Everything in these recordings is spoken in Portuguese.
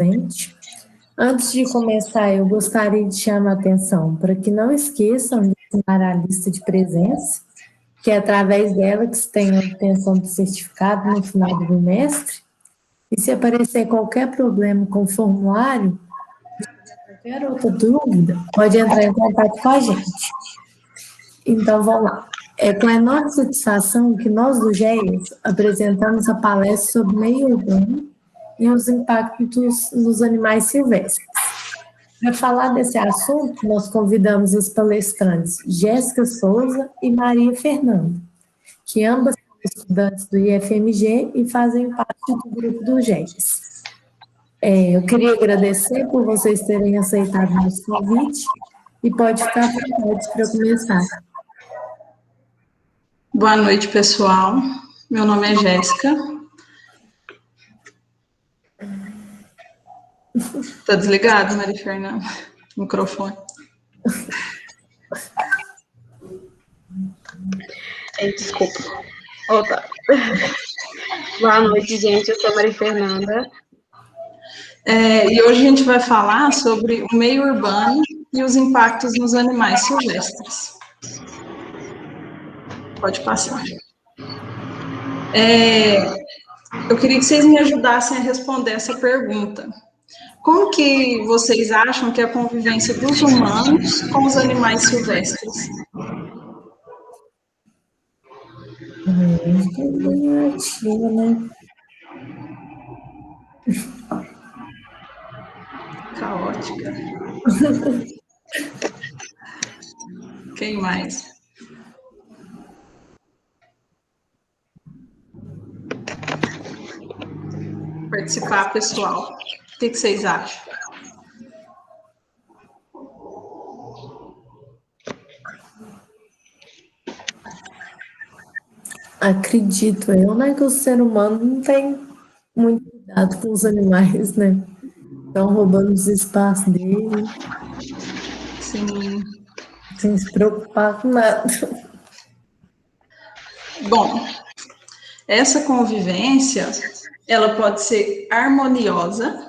presente. Antes de começar, eu gostaria de chamar a atenção para que não esqueçam de assinar a lista de presença, que é através dela que se tem a obtenção do certificado no final do bimestre. E se aparecer qualquer problema com o formulário, qualquer outra dúvida, pode entrar em contato com a gente. Então, vamos lá. É com enorme satisfação que nós do GES apresentamos a palestra sobre meio urbano e os impactos nos animais silvestres. Para falar desse assunto, nós convidamos as palestrantes Jéssica Souza e Maria Fernanda, que ambas são estudantes do IFMG e fazem parte do grupo do GES. Eu queria agradecer por vocês terem aceitado nosso convite e pode ficar à vontade para começar. Boa noite, pessoal. Meu nome é Jéssica. Tá desligado, Maria Fernanda? O microfone. Desculpa. Opa. Boa noite, gente. Eu sou a Maria Fernanda. E hoje a gente vai falar sobre o meio urbano e os impactos nos animais silvestres. Pode passar. Eu queria que vocês me ajudassem a responder essa pergunta. Como que vocês acham que é a convivência dos humanos com os animais silvestres? Caótica. Quem mais? Participar, pessoal. O que vocês acham? Acredito eu, né, que o ser humano não tem muito cuidado com os animais, né? Estão roubando os espaços dele. Sim. Sem se preocupar com nada. Bom, essa convivência, ela pode ser harmoniosa,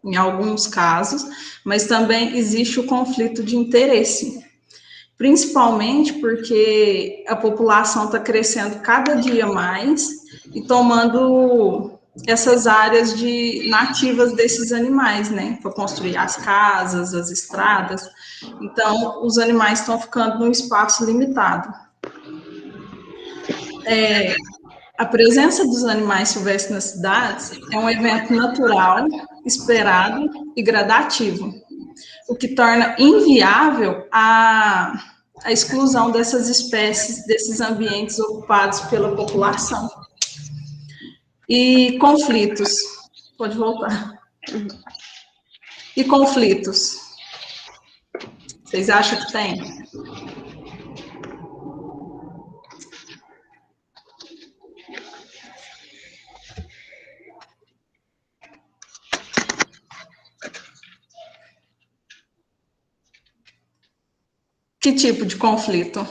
em alguns casos, mas também existe o conflito de interesse. Principalmente porque a população está crescendo cada dia mais e tomando essas áreas nativas desses animais, né? Para construir as casas, as estradas. Então, os animais estão ficando num espaço limitado. A presença dos animais silvestres nas cidades é um evento natural, esperado e gradativo, o que torna inviável a exclusão dessas espécies, desses ambientes ocupados pela população. E conflitos. Pode voltar. E conflitos. Vocês acham que tem? Que tipo de conflito?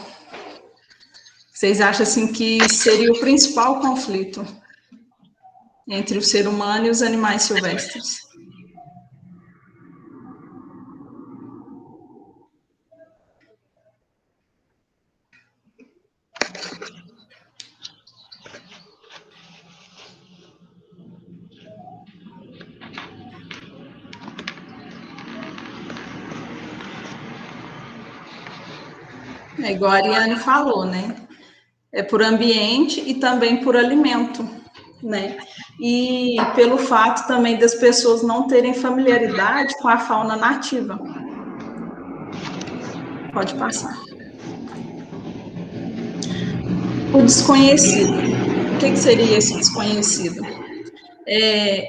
Vocês acham assim que seria o principal conflito entre o ser humano e os animais silvestres? É igual a Ariane falou, né? É por ambiente e também por alimento, né? E pelo fato também das pessoas não terem familiaridade com a fauna nativa. Pode passar. O desconhecido. O que seria esse desconhecido?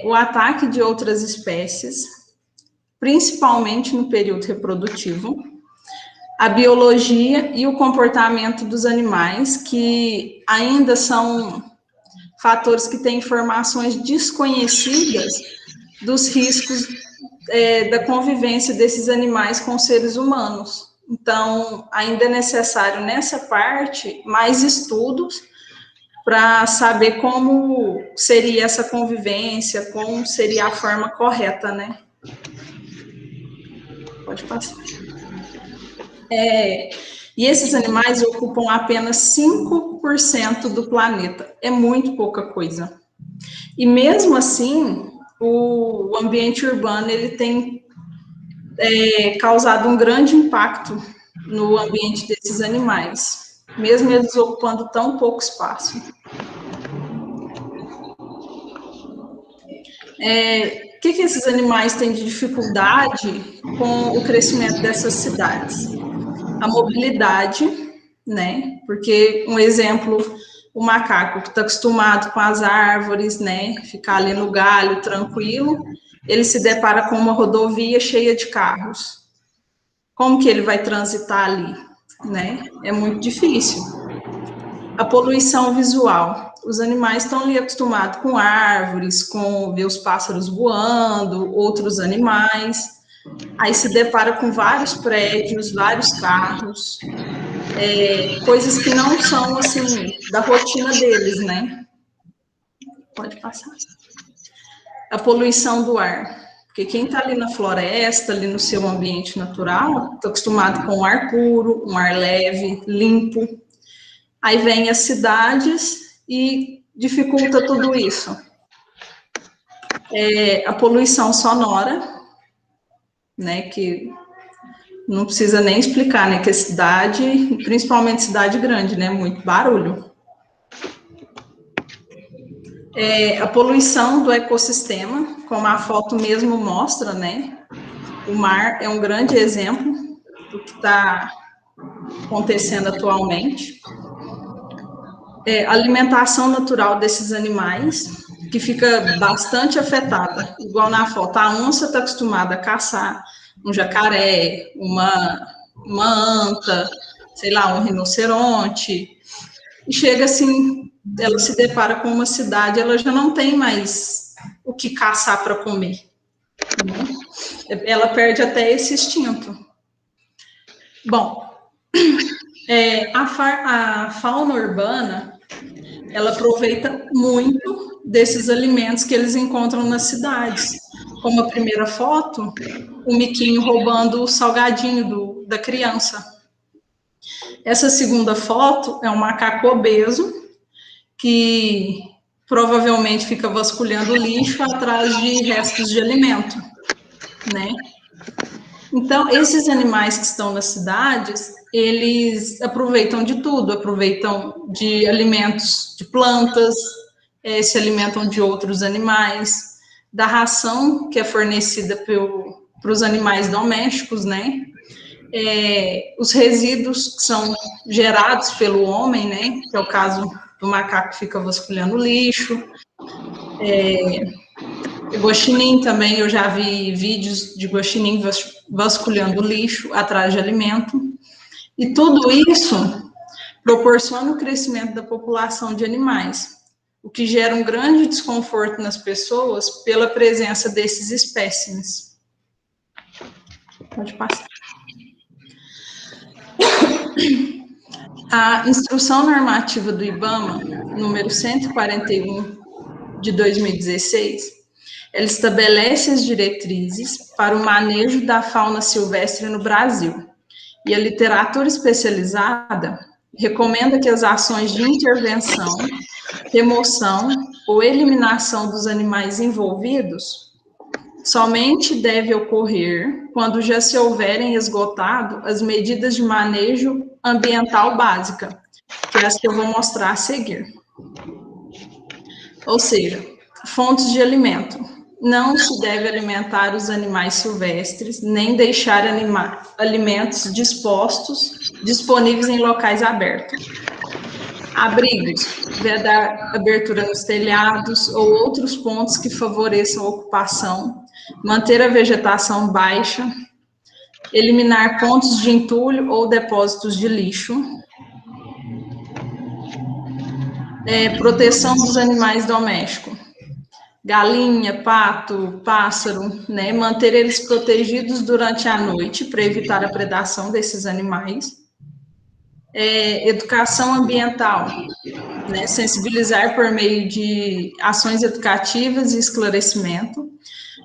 O ataque de outras espécies, principalmente no período reprodutivo, a biologia e o comportamento dos animais, que ainda são fatores que têm informações desconhecidas dos riscos da convivência desses animais com seres humanos. Então, ainda é necessário, nessa parte, mais estudos para saber como seria essa convivência, como seria a forma correta, né? Pode passar. E esses animais ocupam apenas 5% do planeta. É muito pouca coisa. E mesmo assim, o ambiente urbano ele tem causado um grande impacto no ambiente desses animais, mesmo eles ocupando tão pouco espaço. O que esses animais têm de dificuldade com o crescimento dessas cidades? A mobilidade, né? Porque, um exemplo, o macaco que está acostumado com as árvores, né? Ficar ali no galho, tranquilo, ele se depara com uma rodovia cheia de carros. Como que ele vai transitar ali, né? É muito difícil. A poluição visual. Os animais estão ali acostumados com árvores, com ver os pássaros voando, outros animais. Aí se depara com vários prédios, vários carros, coisas que não são, assim, da rotina deles, né? Pode passar. A poluição do ar. Porque quem está ali na floresta, ali no seu ambiente natural, está acostumado com um ar puro, um ar leve, limpo. Aí vem as cidades e dificulta tudo isso. A poluição sonora, né, que não precisa nem explicar, né, que a cidade, principalmente cidade grande, né, muito barulho. A poluição do ecossistema, como a foto mesmo mostra, né, o mar é um grande exemplo do que está acontecendo atualmente. A alimentação natural desses animais, que fica bastante afetada, igual na foto, a onça está acostumada a caçar um jacaré, uma anta, sei lá, um rinoceronte, e chega assim, ela se depara com uma cidade, ela já não tem mais o que caçar para comer, né? Ela perde até esse instinto. Bom, a fauna urbana, ela aproveita muito desses alimentos que eles encontram nas cidades. Como a primeira foto, o miquinho roubando o salgadinho da criança. Essa segunda foto é um macaco obeso que provavelmente fica vasculhando lixo atrás de restos de alimento, né? Então, esses animais que estão nas cidades, eles aproveitam de tudo, aproveitam de alimentos de plantas, se alimentam de outros animais, da ração que é fornecida para os animais domésticos, né? Os resíduos que são gerados pelo homem, né? Que é o caso do macaco que fica vasculhando lixo. Guaxinim também, eu já vi vídeos de guaxinim vasculhando lixo atrás de alimento. E tudo isso proporciona o crescimento da população de animais, o que gera um grande desconforto nas pessoas pela presença desses espécimes. Pode passar. A Instrução Normativa do IBAMA, número 141, de 2016, ela estabelece as diretrizes para o manejo da fauna silvestre no Brasil. E a literatura especializada recomenda que as ações de intervenção, remoção ou eliminação dos animais envolvidos somente deve ocorrer quando já se houverem esgotado as medidas de manejo ambiental básica, que é as que eu vou mostrar a seguir. Ou seja, fontes de alimento. Não se deve alimentar os animais silvestres, nem deixar alimentos disponíveis em locais abertos. Abrigos, vedar abertura nos telhados ou outros pontos que favoreçam a ocupação, manter a vegetação baixa, eliminar pontos de entulho ou depósitos de lixo, proteção dos animais domésticos, galinha, pato, pássaro, né, manter eles protegidos durante a noite para evitar a predação desses animais. Educação ambiental, né, sensibilizar por meio de ações educativas e esclarecimento,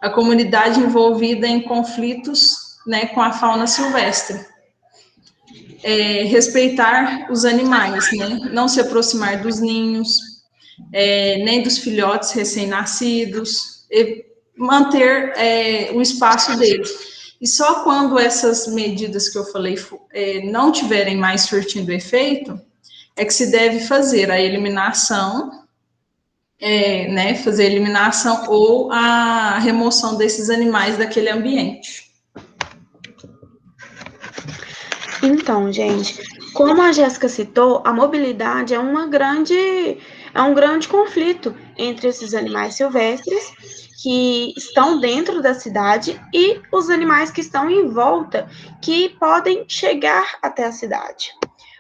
a comunidade envolvida em conflitos, né, com a fauna silvestre. Respeitar os animais, né, não se aproximar dos ninhos, nem dos filhotes recém-nascidos, manter o espaço deles. E só quando essas medidas que eu falei não tiverem mais surtindo efeito, é que se deve fazer a eliminação, né, fazer a eliminação ou a remoção desses animais daquele ambiente. Então, gente, como a Jéssica citou, a mobilidade é um grande conflito entre esses animais silvestres que estão dentro da cidade e os animais que estão em volta, que podem chegar até a cidade.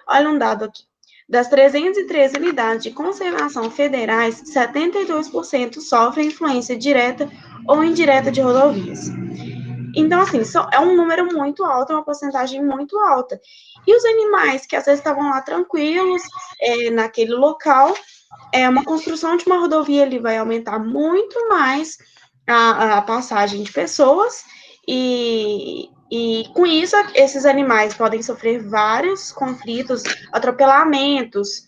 Olha um dado aqui. Das 313 unidades de conservação federais, 72% sofrem influência direta ou indireta de rodovias. Então, assim, é um número muito alto, é uma porcentagem muito alta. E os animais que às vezes estavam lá tranquilos, naquele local, uma construção de uma rodovia ali vai aumentar muito mais a passagem de pessoas, e com isso, esses animais podem sofrer vários conflitos, atropelamentos,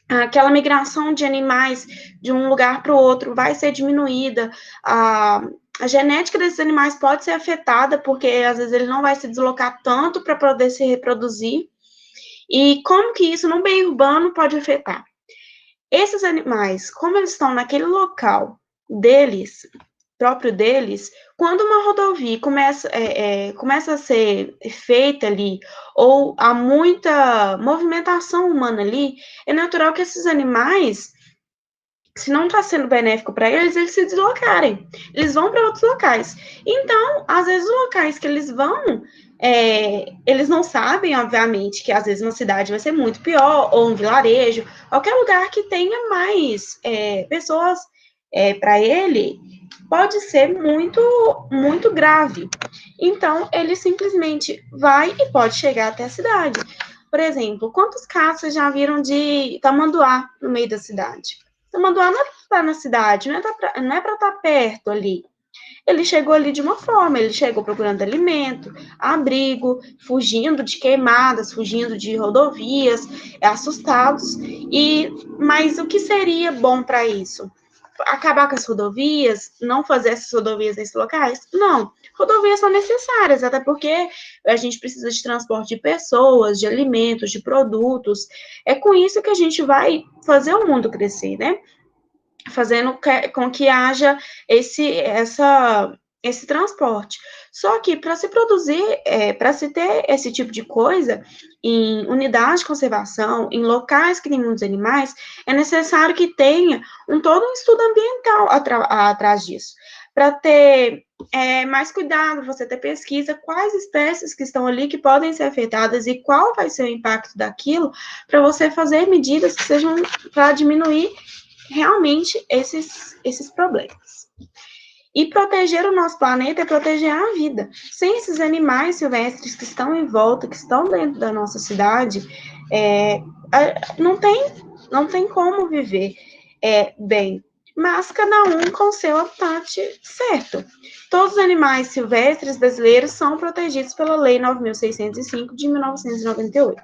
aquela migração de animais de um lugar para o outro vai ser diminuída, a genética desses animais pode ser afetada, porque às vezes ele não vai se deslocar tanto para poder se reproduzir. E como que isso no meio urbano pode afetar? Esses animais, como eles estão naquele local deles, próprio deles, quando uma rodovia começa a ser feita ali, ou há muita movimentação humana ali, é natural que esses animais, se não está sendo benéfico para eles, eles se deslocarem. Eles vão para outros locais. Então, às vezes, os locais que eles vão, eles não sabem, obviamente, que às vezes uma cidade vai ser muito pior, ou um vilarejo, qualquer lugar que tenha mais pessoas para ele, pode ser muito, muito grave. Então, ele simplesmente vai e pode chegar até a cidade. Por exemplo, quantos casos vocês já viram de tamanduá no meio da cidade? Tamanduá não é para estar na cidade, não é para estar perto ali. Ele chegou ali de uma forma, ele chegou procurando alimento, abrigo, fugindo de queimadas, fugindo de rodovias, assustados. Mas o que seria bom para isso? Acabar com as rodovias, não fazer essas rodovias nesses locais? Não, rodovias são necessárias, até porque a gente precisa de transporte de pessoas, de alimentos, de produtos. É com isso que a gente vai fazer o mundo crescer, né? Fazendo com que haja esse transporte. Só que para se produzir, para se ter esse tipo de coisa em unidades de conservação, em locais que tem muitos animais, é necessário que tenha todo um estudo ambiental atrás disso. Para ter mais cuidado, você ter pesquisa, quais espécies que estão ali que podem ser afetadas e qual vai ser o impacto daquilo, para você fazer medidas que sejam para diminuir realmente esses problemas. E proteger o nosso planeta é proteger a vida. Sem esses animais silvestres que estão em volta, que estão dentro da nossa cidade, não tem como viver bem. Mas cada um com o seu habitat certo. Todos os animais silvestres brasileiros são protegidos pela Lei 9.605 de 1998.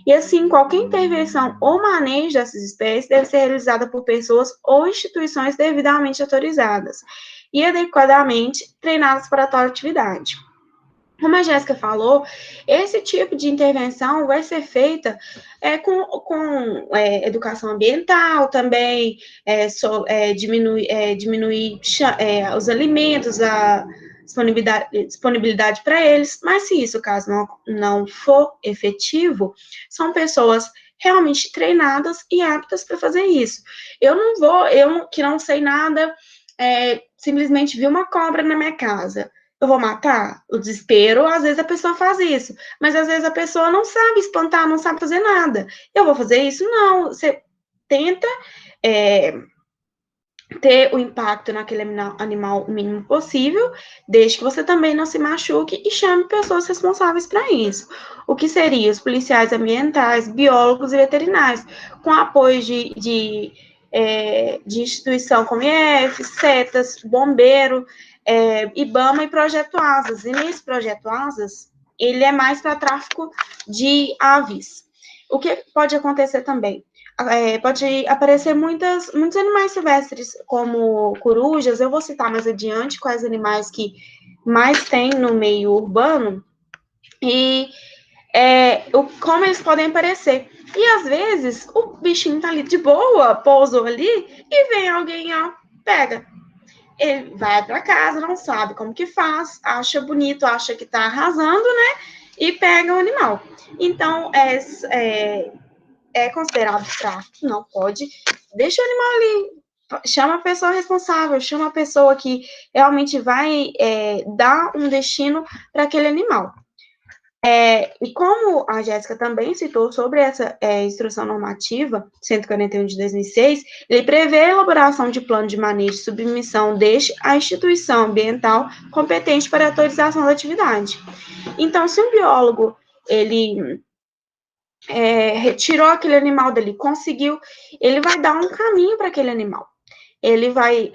E assim, qualquer intervenção ou manejo dessas espécies deve ser realizada por pessoas ou instituições devidamente autorizadas e adequadamente treinadas para tal atividade. Como a Jéssica falou, esse tipo de intervenção vai ser feita com educação ambiental também, diminuir os alimentos, a disponibilidade para eles, mas se isso, caso não for efetivo, são pessoas realmente treinadas e aptas para fazer isso. Eu que não sei nada, simplesmente vi uma cobra na minha casa, eu vou matar? O desespero, às vezes a pessoa faz isso, mas às vezes a pessoa não sabe espantar, não sabe fazer nada. Eu vou fazer isso? Não, você tenta ter o impacto naquele animal o mínimo possível, desde que você também não se machuque e chame pessoas responsáveis para isso. O que seria os policiais ambientais, biólogos e veterinários, com apoio de instituição como IF, CETAS, Bombeiro, IBAMA e Projeto Asas. E nesse Projeto Asas, ele é mais para tráfico de aves. O que pode acontecer também? Pode aparecer muitos animais silvestres, como corujas. Eu vou citar mais adiante quais animais que mais tem no meio urbano e como eles podem aparecer. E às vezes o bichinho tá ali de boa, pousou ali e vem alguém, ó, pega. Ele vai para casa, não sabe como que faz, acha bonito, acha que tá arrasando, né? E pega o animal. Então, é considerado tráfico, não pode. Deixa o animal ali, chama a pessoa responsável, chama a pessoa que realmente vai dar um destino para aquele animal. E como a Jéssica também citou sobre essa instrução normativa 141 de 2006, ele prevê a elaboração de plano de manejo e submissão deste à instituição ambiental competente para a autorização da atividade. Então, se um biólogo ele retirou aquele animal dali, conseguiu, ele vai dar um caminho para aquele animal. Ele vai,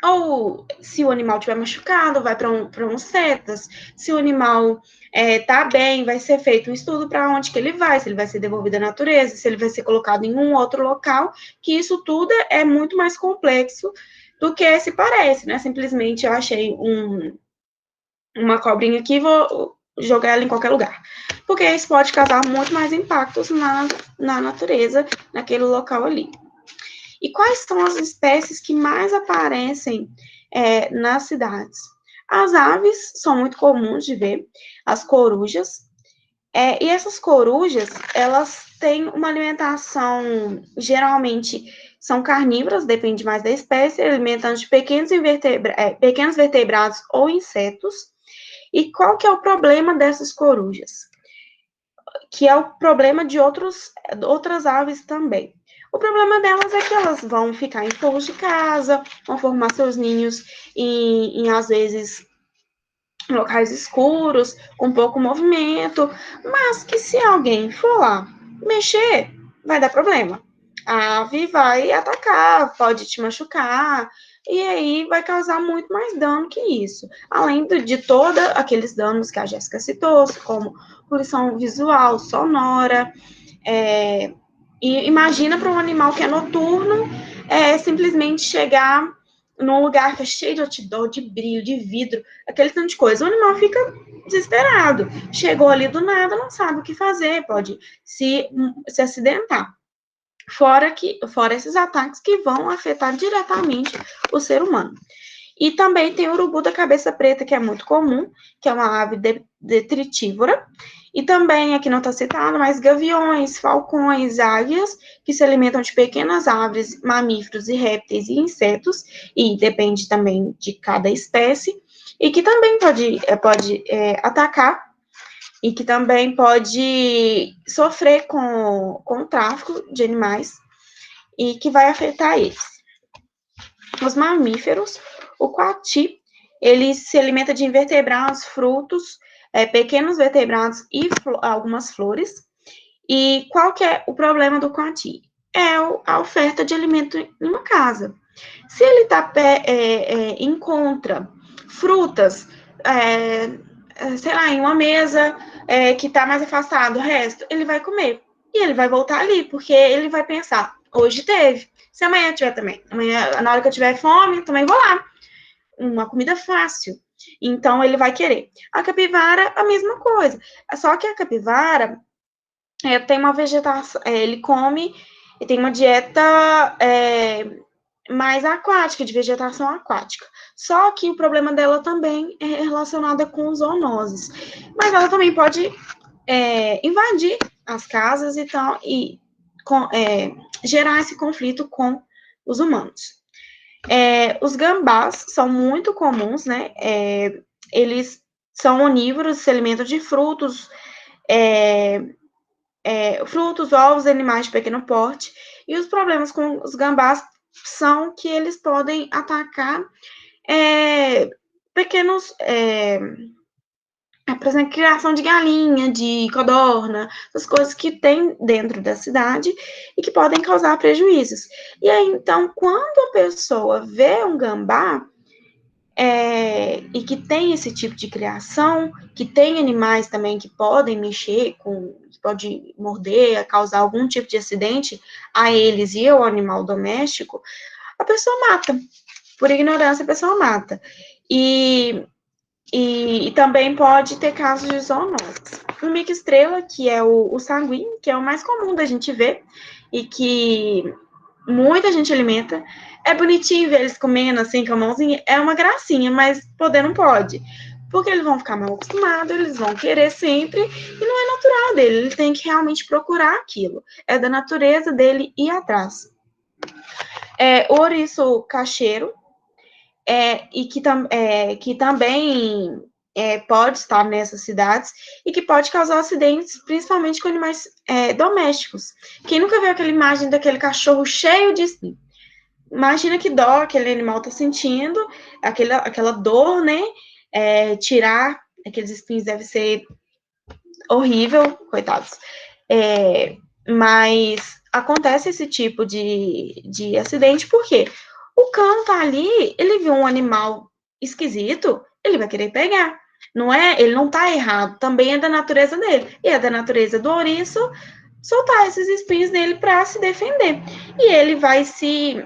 ou se o animal estiver machucado, vai para um CETAS, se o animal está bem, vai ser feito um estudo para onde que ele vai, se ele vai ser devolvido à natureza, se ele vai ser colocado em um outro local, que isso tudo é muito mais complexo do que se parece, né? Simplesmente eu achei uma cobrinha aqui, vou jogar ela em qualquer lugar. Porque isso pode causar muito mais impactos na natureza, naquele local ali. E quais são as espécies que mais aparecem nas cidades? As aves são muito comuns de ver, as corujas. E essas corujas, elas têm uma alimentação, geralmente, são carnívoras, depende mais da espécie, alimentando de pequenos vertebrados ou insetos. E qual que é o problema dessas corujas? Que é o problema de outras aves também. O problema delas é que elas vão ficar em forros de casa, vão formar seus ninhos às vezes, locais escuros, com pouco movimento, mas que se alguém for lá mexer, vai dar problema. A ave vai atacar, pode te machucar, e aí vai causar muito mais dano que isso. Além de todos aqueles danos que a Jéssica citou, como poluição visual, sonora, e imagina para um animal que é noturno, simplesmente chegar num lugar que é cheio de outdoor, de brilho, de vidro, aquele tanto de coisa. O animal fica desesperado. Chegou ali do nada, não sabe o que fazer, pode se acidentar. Fora esses ataques que vão afetar diretamente o ser humano. E também tem o urubu da cabeça preta, que é muito comum, que é uma ave detritívora. E também, aqui não está citado, mas gaviões, falcões, águias, que se alimentam de pequenas aves, mamíferos e répteis e insetos, e depende também de cada espécie, e que também pode atacar, e que também pode sofrer com o tráfico de animais, e que vai afetar eles. Os mamíferos, o coati, ele se alimenta de invertebrados, frutos, pequenos vertebrados e algumas flores. E qual que é o problema do coati? É a oferta de alimento em uma casa. Se ele encontra frutas, sei lá, em uma mesa que está mais afastado do resto, ele vai comer. E ele vai voltar ali, porque ele vai pensar, hoje teve. Se amanhã tiver também, amanhã, na hora que eu tiver fome, também vou lá. Uma comida fácil. Então, ele vai querer. A capivara, a mesma coisa. Só que a capivara tem uma vegetação, ele come, tem uma dieta mais aquática, de vegetação aquática. Só que o problema dela também é relacionado com zoonoses. Mas ela também pode invadir as casas e tal, e gerar esse conflito com os humanos. Os gambás são muito comuns, né? Eles são onívoros, se alimentam de frutos, frutos, ovos, animais de pequeno porte. E os problemas com os gambás são que eles podem atacar pequenos, por exemplo, criação de galinha, de codorna, essas coisas que tem dentro da cidade e que podem causar prejuízos. E aí, então, quando a pessoa vê um gambá, e que tem esse tipo de criação, que tem animais também que podem mexer que pode morder, causar algum tipo de acidente a eles e ao animal doméstico, a pessoa mata. Por ignorância, a pessoa mata. E também pode ter casos de zoonoses. O mico-estrela, que é o sanguíneo, que é o mais comum da gente ver, e que muita gente alimenta. É bonitinho ver eles comendo assim com a mãozinha, é uma gracinha, mas poder não pode. Porque eles vão ficar mal acostumados, eles vão querer sempre, e não é natural dele, ele tem que realmente procurar aquilo. É da natureza dele ir atrás. O ouriço cacheiro, e que também pode estar nessas cidades e que pode causar acidentes, principalmente com animais domésticos. Quem nunca viu aquela imagem daquele cachorro cheio de espinho? Imagina que dó aquele animal está sentindo, aquela dor, né? Tirar aqueles espinhos deve ser horrível, coitados. Mas acontece esse tipo de acidente, por quê? O cão tá ali, ele viu um animal esquisito, ele vai querer pegar. Ele não tá errado, também é da natureza dele. E é da natureza do ouriço soltar esses espinhos nele para se defender. E ele vai se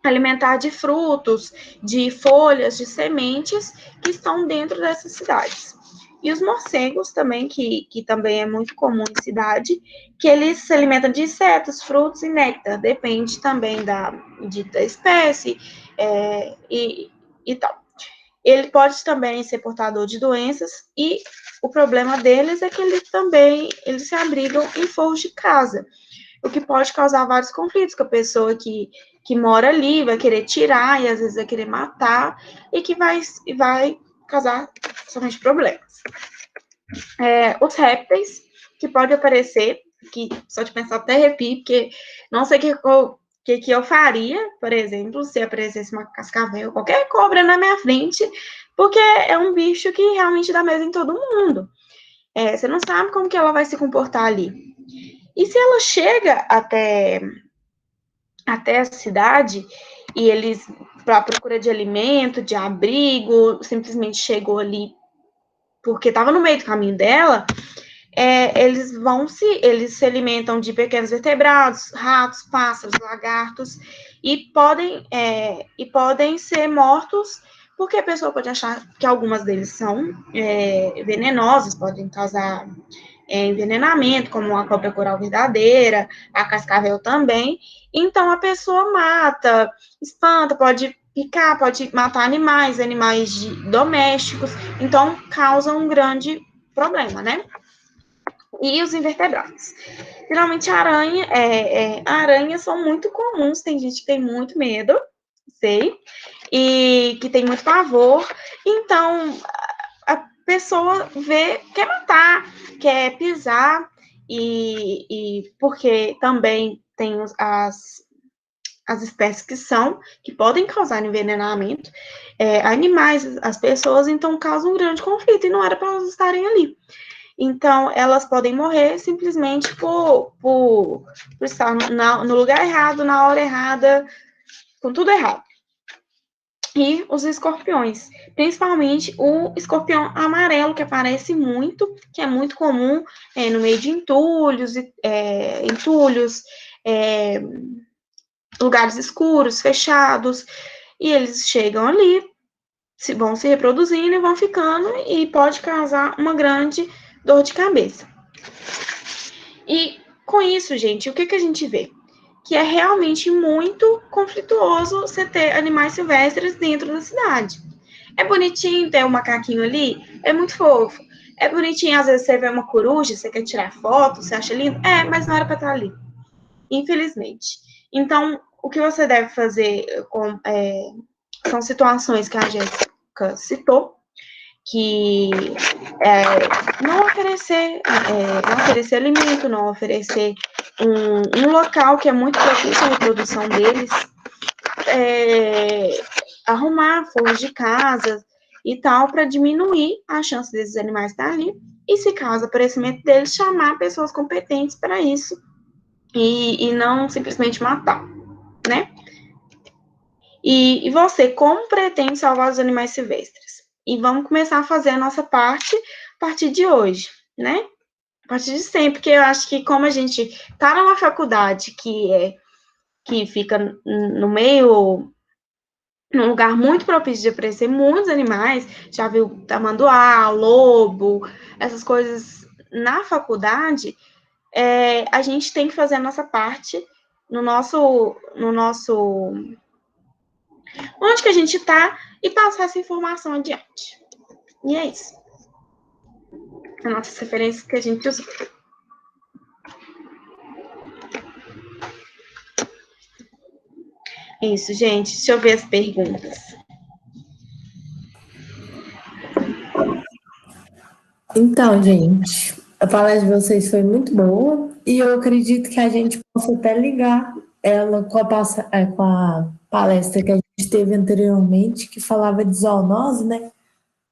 alimentar de frutos, de folhas, de sementes que estão dentro dessas cidades. E os morcegos também, que também é muito comum em cidade, que eles se alimentam de insetos, frutos e néctar, depende também da espécie e tal. Ele pode também ser portador de doenças e o problema deles é que eles se abrigam em forros de casa, o que pode causar vários conflitos com a pessoa que mora ali, vai querer tirar e às vezes vai querer matar e que vai causar somente problemas. Os répteis, que pode aparecer, que só de pensar até arrepio, porque não sei o que eu faria, por exemplo, se aparecesse uma cascavel, qualquer cobra na minha frente, porque é um bicho que realmente dá medo em todo mundo. Você não sabe como que ela vai se comportar ali. E se ela chega até a cidade e eles, para procura de alimento, de abrigo, simplesmente chegou ali porque estava no meio do caminho dela, eles se alimentam de pequenos vertebrados, ratos, pássaros, lagartos, e podem ser mortos, porque a pessoa pode achar que algumas deles são venenosos, podem causar envenenamento, como a cobra coral verdadeira, a cascavel também. Então, a pessoa mata, espanta, pode picar, pode matar animais domésticos, então causa um grande problema, né? E os invertebrados. Geralmente, aranhas são muito comuns, tem gente que tem muito medo, sei, e que tem muito pavor, então a pessoa quer matar, quer pisar, e porque também tem as espécies que podem causar envenenamento, animais, as pessoas, então causam um grande conflito, e não era para elas estarem ali. Então, elas podem morrer simplesmente por estar no lugar errado, na hora errada, com tudo errado. E os escorpiões, principalmente o escorpião amarelo, que aparece muito, que é muito comum no meio de entulhos, lugares escuros, fechados, e eles chegam ali, vão se reproduzindo e vão ficando, e pode causar uma grande dor de cabeça. E com isso, gente, o que a gente vê? Que é realmente muito conflituoso você ter animais silvestres dentro da cidade. É bonitinho ter um macaquinho ali, é muito fofo. É bonitinho, às vezes você vê uma coruja, você quer tirar foto, você acha lindo, mas não era para estar ali, infelizmente. Então, o que você deve fazer são situações que a Jéssica citou, que não oferecer alimento, não oferecer um local que é muito propício à reprodução deles, arrumar forros de casa e tal, para diminuir a chance desses animais estar ali. E se caso o aparecimento deles, chamar pessoas competentes para isso e não simplesmente matar, né? E você, como pretende salvar os animais silvestres? E vamos começar a fazer a nossa parte a partir de hoje, né? A partir de sempre, porque eu acho que como a gente está numa faculdade que fica no meio, num lugar muito propício de aparecer muitos animais, já viu tamanduá, lobo, essas coisas na faculdade, a gente tem que fazer a nossa parte no nosso onde que a gente está e passar essa informação adiante. E é isso. As nossas referências que a gente usa. Isso, gente. Deixa eu ver as perguntas. Então, gente, a palestra de vocês foi muito boa e eu acredito que a gente possa até ligar ela com a palestra que a gente teve anteriormente, que falava de zoonose, né?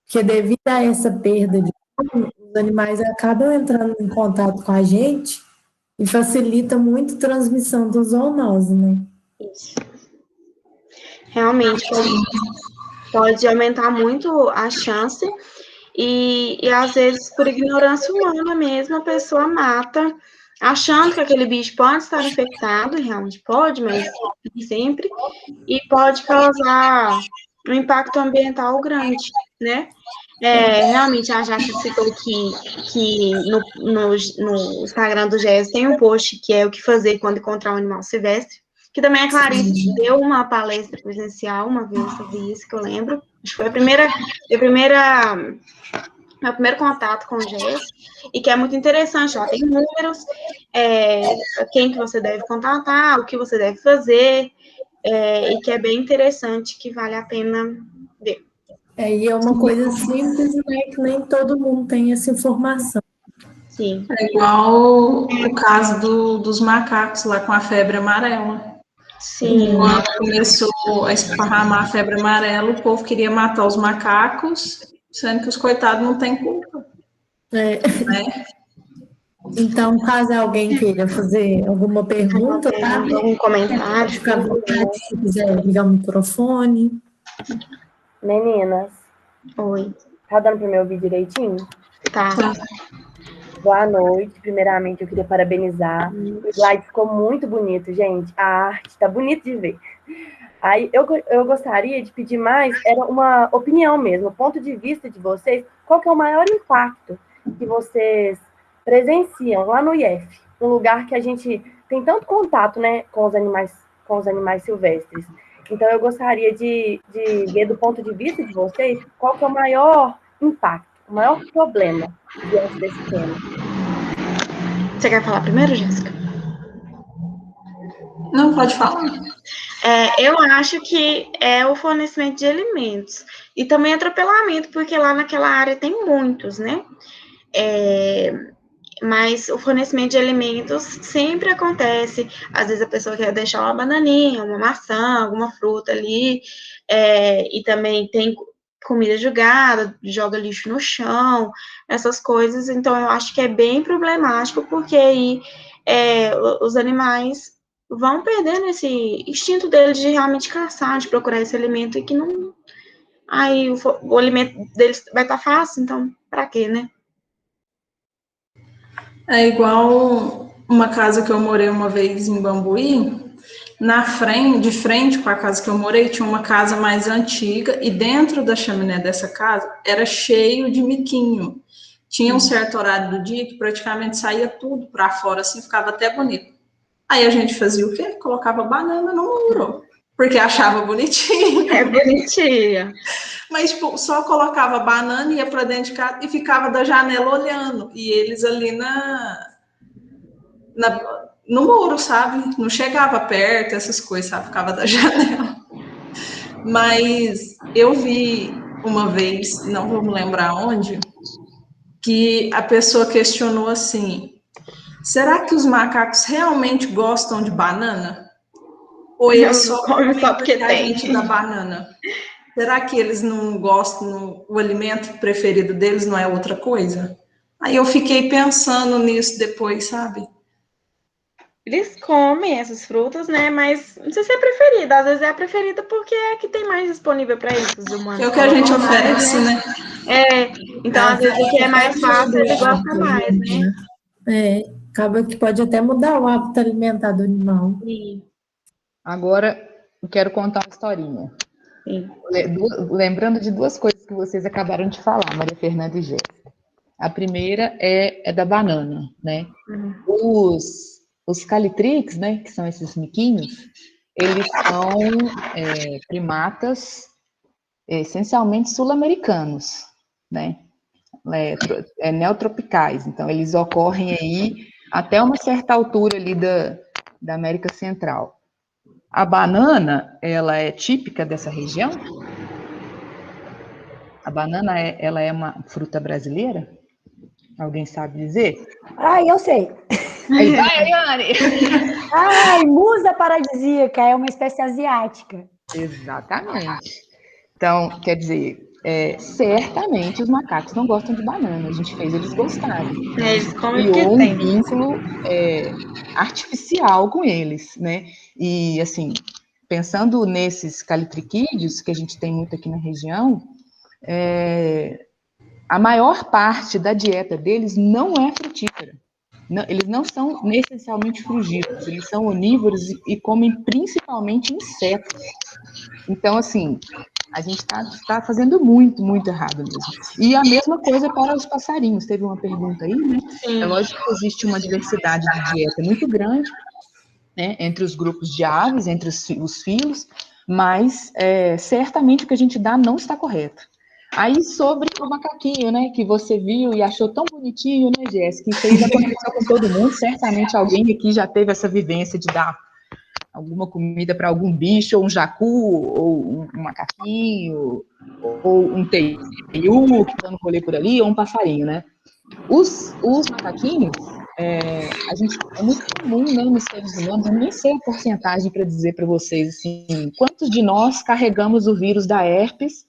Porque devido a essa perda de os animais acabam entrando em contato com a gente e facilita muito a transmissão da zoonose, né? Isso. Realmente pode aumentar muito a chance e às vezes por ignorância humana mesmo a pessoa mata achando que aquele bicho pode estar infectado, realmente pode, mas nem sempre, e pode causar um impacto ambiental grande, né? Realmente, a Jaque citou que no Instagram do GES tem um post que é o que fazer quando encontrar um animal silvestre, que também a Clarice deu uma palestra presencial uma vez sobre isso, que eu lembro. Acho que foi meu primeiro contato com o GES, e que é muito interessante, lá tem números, quem que você deve contatar, o que você deve fazer, e que é bem interessante, que vale a pena ver. E é uma coisa simples, né? Que nem todo mundo tem essa informação. Sim. É igual o caso dos macacos lá com a febre amarela. Sim. Quando começou a esparramar a febre amarela, o povo queria matar os macacos, sendo que os coitados não têm culpa. Né? Então, caso alguém queira fazer alguma pergunta, tá? Algum comentário? Fica à vontade, se quiser ligar o microfone. Meninas. Oi. Tá dando para me ouvir direitinho? Tá. Boa noite. Primeiramente, eu queria parabenizar. O slide ficou muito bonito, gente. A arte tá bonito de ver. Aí, eu gostaria de pedir mais, era uma opinião mesmo, o ponto de vista de vocês, qual que é o maior impacto que vocês presenciam lá no IF, um lugar que a gente tem tanto contato, né, com os animais silvestres. Então, eu gostaria de ver do ponto de vista de vocês qual que é o maior impacto, o maior problema diante desse tema. Você quer falar primeiro, Jéssica? Não, pode falar. Eu acho que é o fornecimento de alimentos e também atropelamento, porque lá naquela área tem muitos, né? Mas o fornecimento de alimentos sempre acontece. Às vezes a pessoa quer deixar uma bananinha, uma maçã, alguma fruta ali, e também tem comida jogada, joga lixo no chão, essas coisas. Então, eu acho que é bem problemático, porque aí os animais vão perdendo esse instinto deles de realmente caçar, de procurar esse alimento, e que não... Aí o alimento deles vai estar fácil, então, para quê, né? É igual uma casa que eu morei uma vez em Bambuí, de frente com a casa que eu morei, tinha uma casa mais antiga, e dentro da chaminé dessa casa era cheio de miquinho. Tinha um certo horário do dia que praticamente saía tudo para fora, assim, ficava até bonito. Aí a gente fazia o quê? Colocava banana no muro, porque achava bonitinho. É bonitinha. Mas, tipo, só colocava banana, ia para dentro de casa e ficava da janela olhando. E eles ali no muro, sabe? Não chegava perto, essas coisas, sabe? Ficava da janela. Mas eu vi uma vez, não vou me lembrar onde, que a pessoa questionou assim: será que os macacos realmente gostam de banana? Ou eles só Come só porque a tem. gente da banana? Será que eles não gostam, o alimento preferido deles não é outra coisa? Aí eu fiquei pensando nisso depois, sabe? Eles comem essas frutas, né? Mas não sei se é preferida. Às vezes é a preferida porque é a que tem mais disponível para eles, os Que humanos. é o que a gente Colocam mais, oferece, né? É, então às vezes o que é mais fácil ele Hábitos, gosta mais, né? Acaba que pode até mudar o hábito alimentar do animal. Sim, Agora, eu quero contar uma historinha. sim. Lembrando de duas coisas que vocês acabaram de falar, Maria Fernanda e Jéssica. A primeira é da banana, né? Uhum. Os calitrix, né, que são esses miquinhos, eles são primatas essencialmente sul-americanos, né? Neotropicais. Então, eles ocorrem aí até uma certa altura ali da América Central. A banana, ela é típica dessa região? A banana, ela é uma fruta brasileira? Alguém sabe dizer? Ai, eu sei. Aí vai, Ariane! Ai, musa paradisíaca é uma espécie asiática. Exatamente. Então, quer dizer, certamente os macacos não gostam de banana. A gente fez eles gostarem. Então, a Eles gente comem porque criou um tem. vínculo artificial com eles, né? E, assim, pensando nesses calitriquídeos, que a gente tem muito aqui na região, a maior parte da dieta deles não é frutífera. Não, eles não são necessariamente frugívoros, eles são onívoros e comem principalmente insetos. Então, assim, a gente está fazendo muito, muito errado mesmo. E a mesma coisa para os passarinhos. Teve uma pergunta aí, né? É Sim. lógico que existe uma diversidade de dieta muito grande, né, entre os grupos de aves, entre os filos, mas certamente o que a gente dá não está correto. Aí sobre o macaquinho, né, que você viu e achou tão bonitinho, né, Jéssica? Isso aí já aconteceu com todo mundo. Certamente alguém aqui já teve essa vivência de dar alguma comida para algum bicho, ou um jacu, ou um macaquinho, ou um teiu que está dando rolê por ali, ou um passarinho, né? Os macaquinhos, é muito comum, né, nos seres humanos, eu nem sei a porcentagem para dizer para vocês, assim, quantos de nós carregamos o vírus da herpes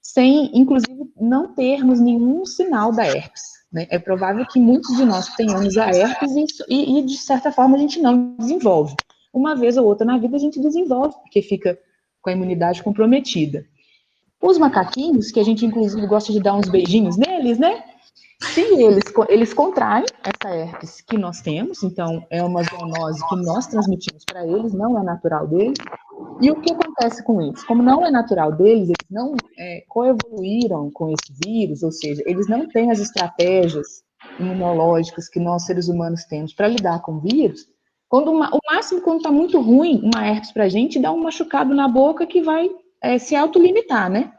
sem, inclusive, não termos nenhum sinal da herpes, né? É provável que muitos de nós tenhamos a herpes e de certa forma, a gente não desenvolve. Uma vez ou outra na vida a gente desenvolve, porque fica com a imunidade comprometida. Os macaquinhos, que a gente inclusive gosta de dar uns beijinhos neles, né? Se eles contraem essa herpes que nós temos, então é uma zoonose que nós transmitimos para eles, não é natural deles. E o que acontece com eles? Como não é natural deles, eles não coevoluíram com esse vírus, ou seja, eles não têm as estratégias imunológicas que nós, seres humanos, temos para lidar com o vírus. O máximo, quando está muito ruim, uma herpes para a gente, dá um machucado na boca que vai se autolimitar, né?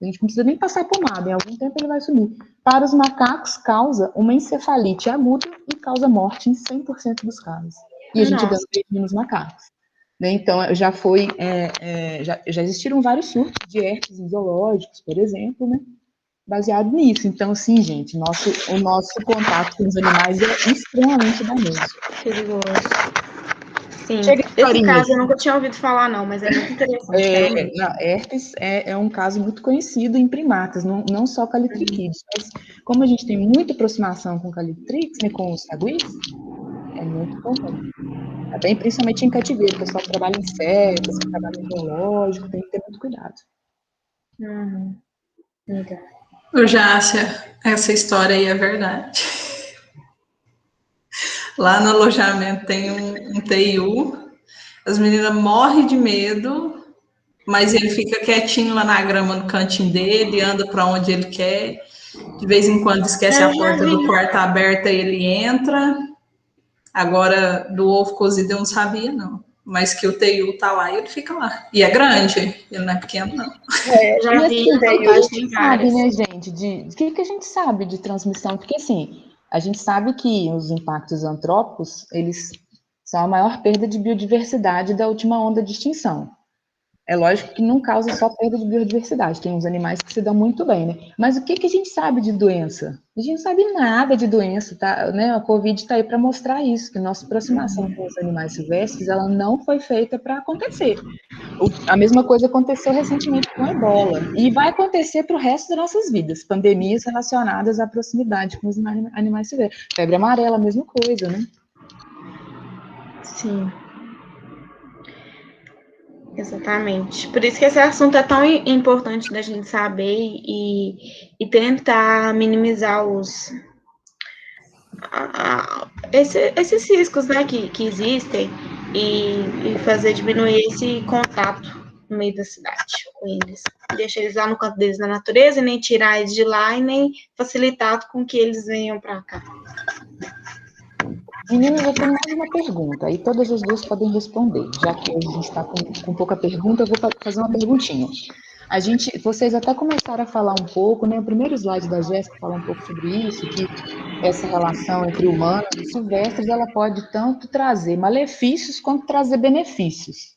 A gente não precisa nem passar pomada, em algum tempo ele vai sumir. Para os macacos, causa uma encefalite aguda e causa morte em 100% dos casos. E a gente dá beijinho nos macacos. Né? Então, já existiram vários surtos de herpes zoológicos, por exemplo, né? Baseado nisso. Então, sim, gente, o nosso contato com os animais é extremamente danoso. Perigoso. Sim. Chega de Esse historinha. caso eu nunca tinha ouvido falar, não, mas é muito interessante. Herpes é um caso muito conhecido em primatas, não só calitriquídeos, mas como a gente tem muita aproximação com calitrix, né, com os saguis, é muito comum. Tá bem, principalmente em cativeiro, o pessoal que trabalha em setas, que trabalha em zoológico, tem que ter muito cuidado. Jácia, essa história aí é verdade. Lá no alojamento tem um TIU, as meninas morrem de medo, mas ele fica quietinho lá na grama no cantinho dele, anda para onde ele quer. De vez em quando esquece a porta do quarto aberta, ele entra. Agora, do ovo cozido eu não sabia, não. Mas que o TIU tá lá e ele fica lá. E é grande, ele não é pequeno, não. Já vi, o que a TIU, gente sabe, né, gente? O que a gente sabe de transmissão? Porque, assim, a gente sabe que os impactos antrópicos, eles são a maior perda de biodiversidade da última onda de extinção. É lógico que não causa só perda de biodiversidade, tem uns animais que se dão muito bem, né? Mas o que a gente sabe de doença? A gente não sabe nada de doença, tá? Né? A Covid está aí para mostrar isso, que nossa aproximação com os animais silvestres, ela não foi feita para acontecer. A mesma coisa aconteceu recentemente com a Ebola, e vai acontecer para o resto das nossas vidas, pandemias relacionadas à proximidade com os animais silvestres. Febre amarela, a mesma coisa, né? Sim. Exatamente. Por isso que esse assunto é tão importante da gente saber e tentar minimizar esses riscos, né, que existem e fazer diminuir esse contato no meio da cidade com eles. Deixar eles lá no canto deles na natureza, e nem tirar eles de lá e nem facilitar com que eles venham para cá. Meninas, eu tenho mais uma pergunta, aí todas as duas podem responder. Já que hoje a gente está com pouca pergunta, eu vou fazer uma perguntinha. Vocês até começaram a falar um pouco, né? O primeiro slide da Jéssica fala um pouco sobre isso, que essa relação entre humanos e silvestres, ela pode tanto trazer malefícios quanto trazer benefícios.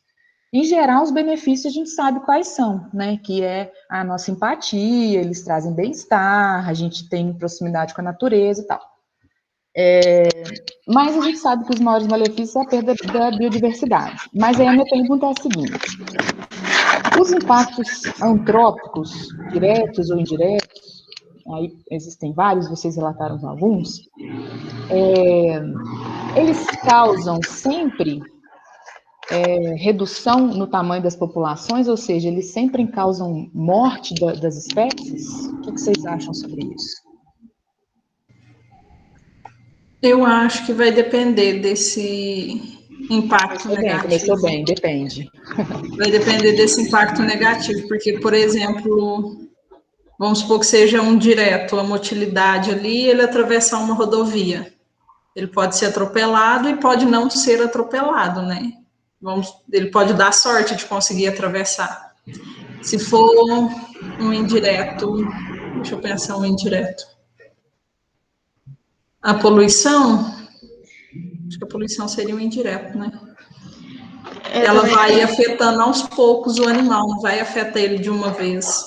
Em geral, os benefícios a gente sabe quais são, né? Que é a nossa empatia, eles trazem bem-estar, a gente tem proximidade com a natureza e tal. Mas a gente sabe que os maiores malefícios é a perda da biodiversidade. Mas aí a minha pergunta é a seguinte: os impactos antrópicos, diretos ou indiretos, aí existem vários, vocês relataram alguns, eles causam sempre redução no tamanho das populações, ou seja, eles sempre causam morte das espécies? O que vocês acham sobre isso? Eu acho que vai depender desse impacto negativo. Começou bem, depende. Vai depender desse impacto negativo, porque, por exemplo, vamos supor que seja um direto, a motilidade ali, ele atravessar uma rodovia. Ele pode ser atropelado e pode não ser atropelado, né? Ele pode dar sorte de conseguir atravessar. Se for um indireto, deixa eu pensar um indireto. A poluição, acho que a poluição seria um indireto, né? Ela vai afetando aos poucos o animal, não vai afetar ele de uma vez.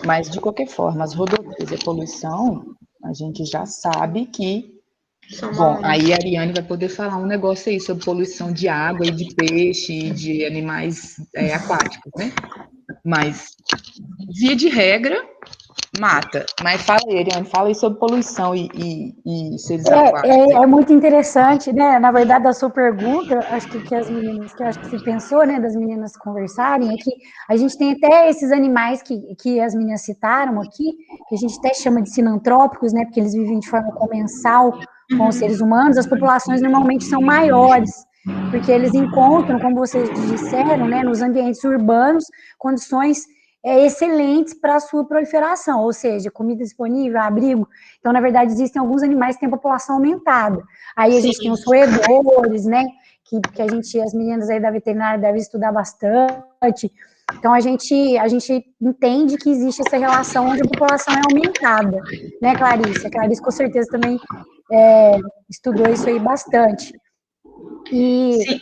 Mas, de qualquer forma, as rodovias e a poluição, a gente já sabe que... Bom, aí a Ariane vai poder falar um negócio aí sobre poluição de água e de peixe e de animais aquáticos, né? Mas, via de regra, mata. Mas fala aí, Ariane, fala aí sobre poluição e seres aquáticos. É muito interessante, né? Na verdade, a sua pergunta, acho que as meninas, que eu acho que você pensou, né, das meninas conversarem, é que a gente tem até esses animais que as meninas citaram aqui, que a gente até chama de sinantrópicos, né? Porque eles vivem de forma comensal com os seres humanos. As populações normalmente são maiores, porque eles encontram, como vocês disseram, né, nos ambientes urbanos, condições excelentes para a sua proliferação, ou seja, comida disponível, abrigo. Então, na verdade, existem alguns animais que têm a população aumentada. Aí a gente tem os roedores, né, que as meninas aí da veterinária devem estudar bastante. Então, a gente entende que existe essa relação onde a população é aumentada, né, Clarice? A Clarice, com certeza, também estudou isso aí bastante. E sim,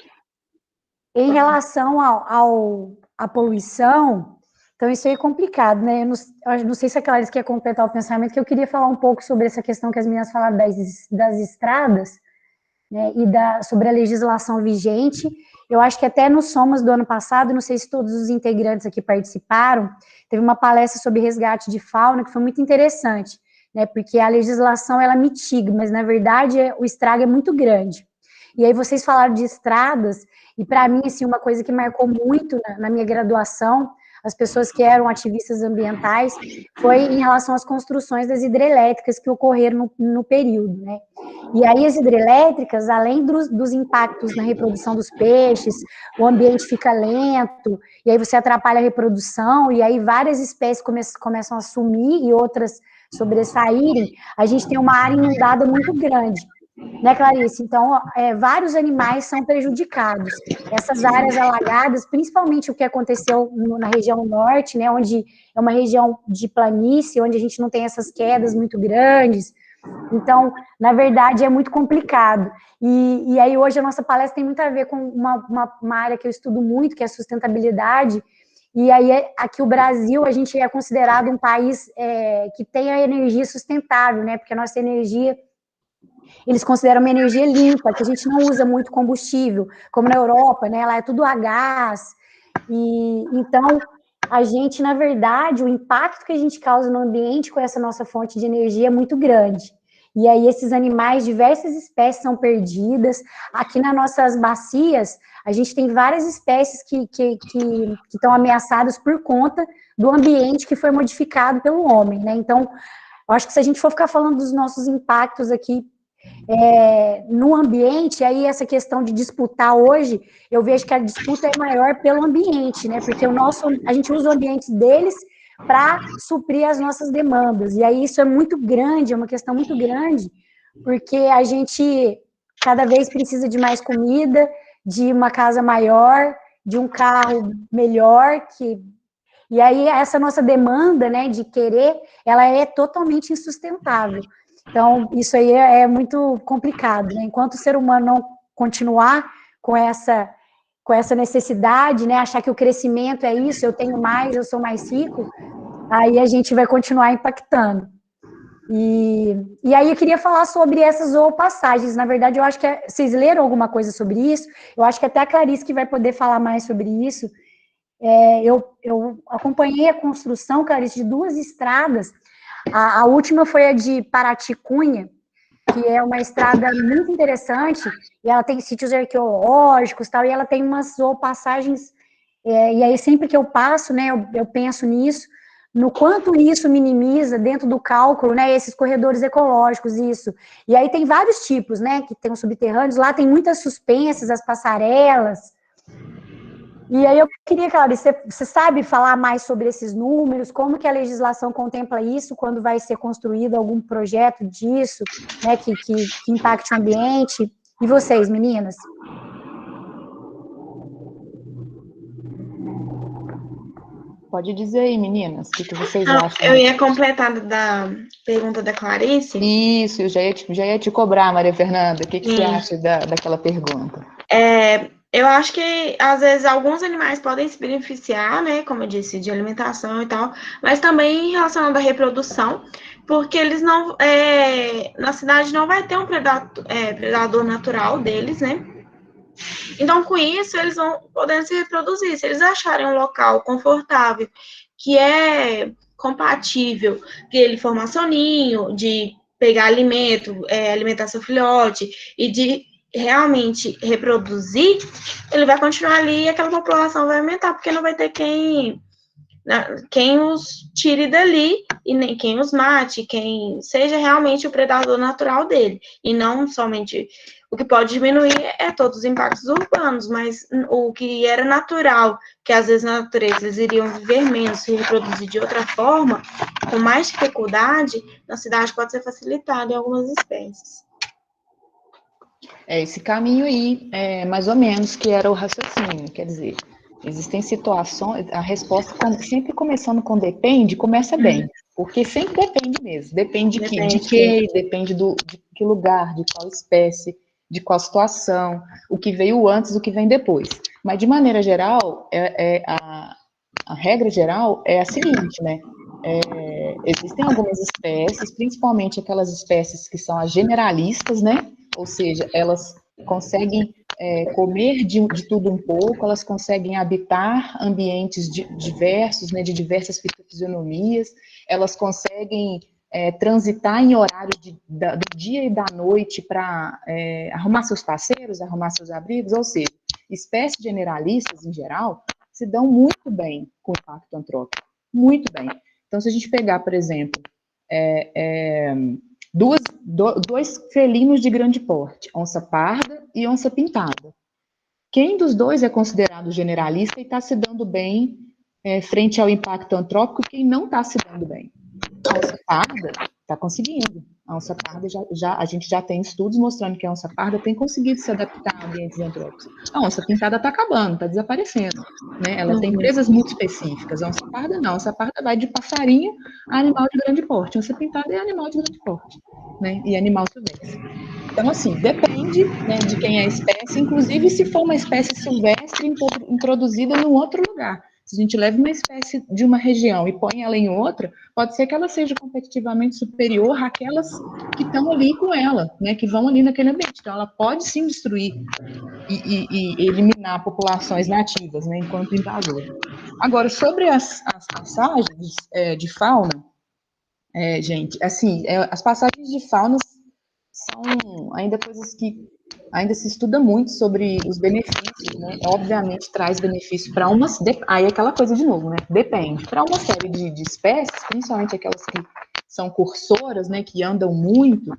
em relação à poluição, então isso aí é complicado, né? Eu não sei se a Clarice quer completar o pensamento, que eu queria falar um pouco sobre essa questão que as meninas falaram das estradas, né, e sobre a legislação vigente. Eu acho que até no Somas do ano passado, não sei se todos os integrantes aqui participaram, teve uma palestra sobre resgate de fauna, que foi muito interessante, né, porque a legislação, ela mitiga, mas, na verdade, o estrago é muito grande. E aí vocês falaram de estradas, e para mim, assim, uma coisa que marcou muito na minha graduação, as pessoas que eram ativistas ambientais, foi em relação às construções das hidrelétricas que ocorreram no período, né? E aí as hidrelétricas, além dos impactos na reprodução dos peixes, o ambiente fica lento, e aí você atrapalha a reprodução, e aí várias espécies começam a sumir e outras sobressaírem, a gente tem uma área inundada muito grande, né, Clarice? Então, vários animais são prejudicados. Essas áreas alagadas, principalmente o que aconteceu na região norte, né, onde é uma região de planície, onde a gente não tem essas quedas muito grandes, Então, na verdade, é muito complicado. E aí, hoje, a nossa palestra tem muito a ver com uma área que eu estudo muito, que é a sustentabilidade. E aí, aqui o Brasil, a gente é considerado um país que tem a energia sustentável, né? Porque a nossa energia, eles consideram uma energia limpa, que a gente não usa muito combustível, como na Europa, né? Lá é tudo a gás. E então, a gente, na verdade, o impacto que a gente causa no ambiente com essa nossa fonte de energia é muito grande. E aí, esses animais, diversas espécies são perdidas. Aqui nas nossas bacias, a gente tem várias espécies que estão ameaçadas por conta do ambiente que foi modificado pelo homem, né? Então, eu acho que se a gente for ficar falando dos nossos impactos aqui no ambiente, aí essa questão de disputar hoje, eu vejo que a disputa é maior pelo ambiente, né? Porque a gente usa o ambiente deles para suprir as nossas demandas. E aí isso é muito grande, é uma questão muito grande, porque a gente cada vez precisa de mais comida, de uma casa maior, de um carro melhor, e aí essa nossa demanda, né, de querer, ela é totalmente insustentável. Então, isso aí é muito complicado, né? Enquanto o ser humano não continuar com essa necessidade, né, achar que o crescimento é isso, eu tenho mais, eu sou mais rico, aí a gente vai continuar impactando. E aí eu queria falar sobre essas zoopassagens. Na verdade, eu acho que vocês leram alguma coisa sobre isso? Eu acho que até a Clarice que vai poder falar mais sobre isso. Eu acompanhei a construção, Clarice, de 2 estradas. A última foi a de Paraty-Cunha, que é uma estrada muito interessante, e ela tem sítios arqueológicos e tal, e ela tem umas passagens, e aí sempre que eu passo, né, eu penso nisso, no quanto isso minimiza dentro do cálculo, né, esses corredores ecológicos, isso. E aí tem vários tipos, né, que tem os subterrâneos, lá tem muitas suspensas, as passarelas. E aí eu queria, Clarice, você sabe falar mais sobre esses números, como que a legislação contempla isso quando vai ser construído algum projeto disso, né, que impacte o ambiente? E vocês, meninas? Pode dizer aí, meninas, o que vocês Não, acham? eu ia completar da pergunta da Clarice. Isso, eu já ia te cobrar, Maria Fernanda. O que você acha daquela pergunta? Eu acho que, às vezes, alguns animais podem se beneficiar, né, como eu disse, de alimentação e tal, mas também relacionado à reprodução, porque eles não, na cidade não vai ter um predador natural deles, né? Então, com isso, eles vão poder se reproduzir. Se eles acharem um local confortável, que é compatível, de ele formar seu ninho, de pegar alimento, alimentar seu filhote, e de realmente reproduzir, ele vai continuar ali e aquela população vai aumentar, porque não vai ter quem os tire dali e nem quem os mate, quem seja realmente o predador natural dele, e não somente o que pode diminuir todos os impactos urbanos, mas o que era natural, que às vezes na natureza eles iriam viver menos, se reproduzir de outra forma, com mais dificuldade, na cidade pode ser facilitado em algumas espécies. Esse caminho aí, mais ou menos, que era o raciocínio, quer dizer, existem situações, a resposta, sempre começando com depende, começa bem, porque sempre depende mesmo, depende de quê, depende de que lugar, de qual espécie, de qual situação, o que veio antes, o que vem depois. Mas, de maneira geral, a regra geral é a seguinte, né? Existem algumas espécies, principalmente aquelas espécies que são as generalistas, né? Ou seja, elas conseguem comer de tudo um pouco, elas conseguem habitar ambientes diversos, né, de diversas fisionomias, elas conseguem transitar em horário do dia e da noite para arrumar seus parceiros, arrumar seus abrigos, ou seja, espécies generalistas, em geral, se dão muito bem com o impacto antrópico, muito bem. Então, se a gente pegar, por exemplo, dois felinos de grande porte, onça parda e onça pintada. Quem dos dois é considerado generalista e está se dando bem frente ao impacto antrópico, quem não está se dando bem? A onça parda está conseguindo. A onça parda, a gente já tem estudos mostrando que a onça parda tem conseguido se adaptar a ambientes antrópicos. A onça pintada está acabando, está desaparecendo, né? Ela tem presas muito específicas. A onça parda não, a onça parda vai de passarinho a animal de grande porte. A onça pintada é animal de grande porte, né? E animal silvestre. Então, assim, depende, né, de quem é a espécie, inclusive se for uma espécie silvestre introduzida num outro lugar. Se a gente leva uma espécie de uma região e põe ela em outra, pode ser que ela seja competitivamente superior àquelas que estão ali com ela, né, que vão ali naquele ambiente. Então, ela pode sim destruir e eliminar populações nativas, né, enquanto invasora. Agora, sobre as passagens de fauna, gente, assim, as passagens de fauna são ainda coisas que ainda se estuda muito sobre os benefícios, né? Obviamente traz benefício para umas, aí é aquela coisa de novo, né? Depende. Para uma série de espécies, principalmente aquelas que são cursoras, né? Que andam muito,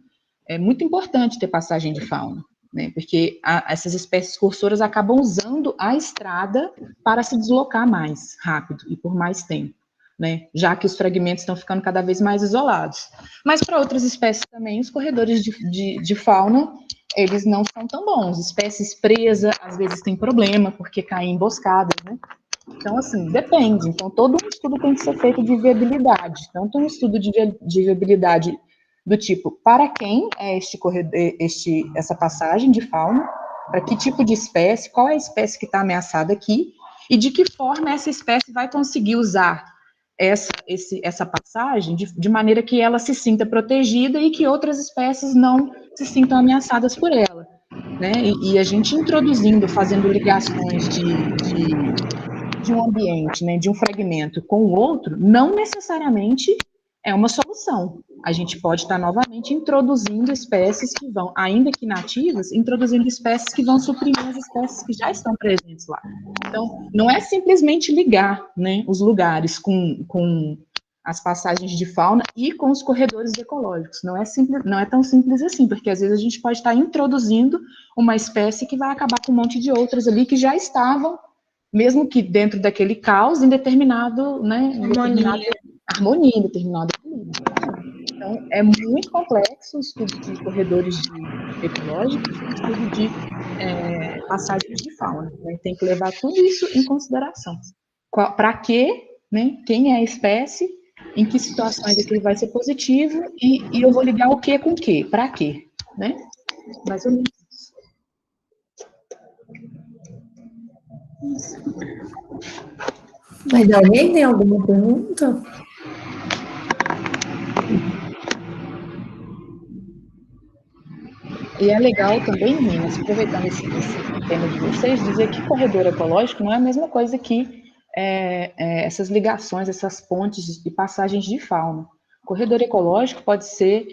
é muito importante ter passagem de fauna, né? Porque essas espécies cursoras acabam usando a estrada para se deslocar mais rápido e por mais tempo, né? Já que os fragmentos estão ficando cada vez mais isolados. Mas para outras espécies também, os corredores de fauna, eles não são tão bons. Espécies presas, às vezes, tem problema, porque caem emboscadas, né? Então, assim, depende. Então, todo um estudo tem que ser feito de viabilidade. Tanto um estudo de viabilidade do tipo, para quem é essa passagem de fauna, para que tipo de espécie, qual é a espécie que está ameaçada aqui, e de que forma essa espécie vai conseguir usar essa passagem de maneira que ela se sinta protegida e que outras espécies não se sintam ameaçadas por ela, né? E a gente introduzindo, fazendo ligações de um ambiente, né, de um fragmento com o outro, não necessariamente é uma solução. A gente pode estar novamente introduzindo espécies que vão, ainda que nativas, introduzindo espécies que vão suprimir as espécies que já estão presentes lá. Então, não é simplesmente ligar, né, os lugares com as passagens de fauna e com os corredores ecológicos. Não é tão simples assim, porque às vezes a gente pode estar introduzindo uma espécie que vai acabar com um monte de outras ali que já estavam, mesmo que dentro daquele caos, em determinado, né, harmonia, em determinado equilíbrio. Então, é muito complexo o estudo de corredores ecológicos, o estudo de passagens de fauna, né? Tem que levar tudo isso em consideração. Para quê, né? Quem é a espécie, em que situações aquilo vai ser positivo, e eu vou ligar o que com o quê? Para quê? Né? Mais ou menos isso. Mas alguém tem alguma pergunta? E é legal também, meninas, aproveitando esse tema de vocês, dizer que corredor ecológico não é a mesma coisa que essas ligações, essas pontes e passagens de fauna. Corredor ecológico pode ser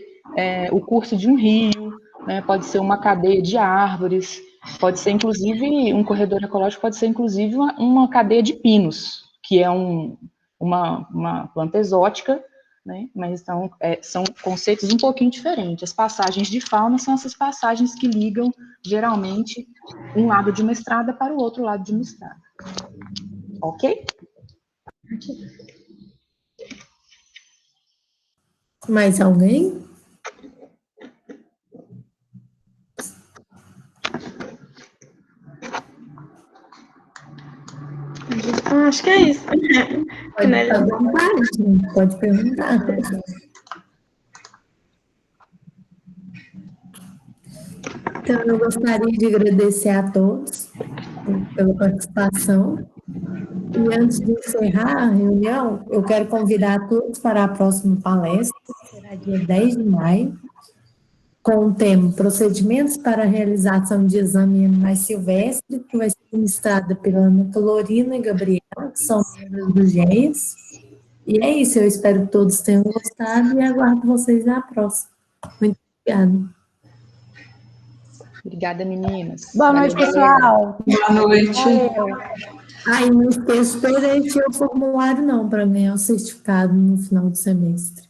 o curso de um rio, né, pode ser uma cadeia de árvores, pode ser inclusive, um corredor ecológico pode ser inclusive uma cadeia de pinos, que é uma planta exótica, né? Mas então, são conceitos um pouquinho diferentes. As passagens de fauna são essas passagens que ligam, geralmente, um lado de uma estrada para o outro lado de uma estrada. Ok? Mais alguém? Acho que é isso. Pode perguntar. Então, eu gostaria de agradecer a todos pela participação. E antes de encerrar a reunião, eu quero convidar todos para a próxima palestra, que será dia 10 de maio, com o tema Procedimentos para a Realização de Exame em Animais Silvestres, que vai ser ministrada pela Ana Florina e Gabriela, que são membros do GES. E é isso, eu espero que todos tenham gostado e aguardo vocês na próxima. Muito obrigada. Obrigada, meninas. Boa noite, pessoal. Boa noite. Valeu. Ai, não esqueça de preencher o formulário não, para ganhar o certificado no final do semestre.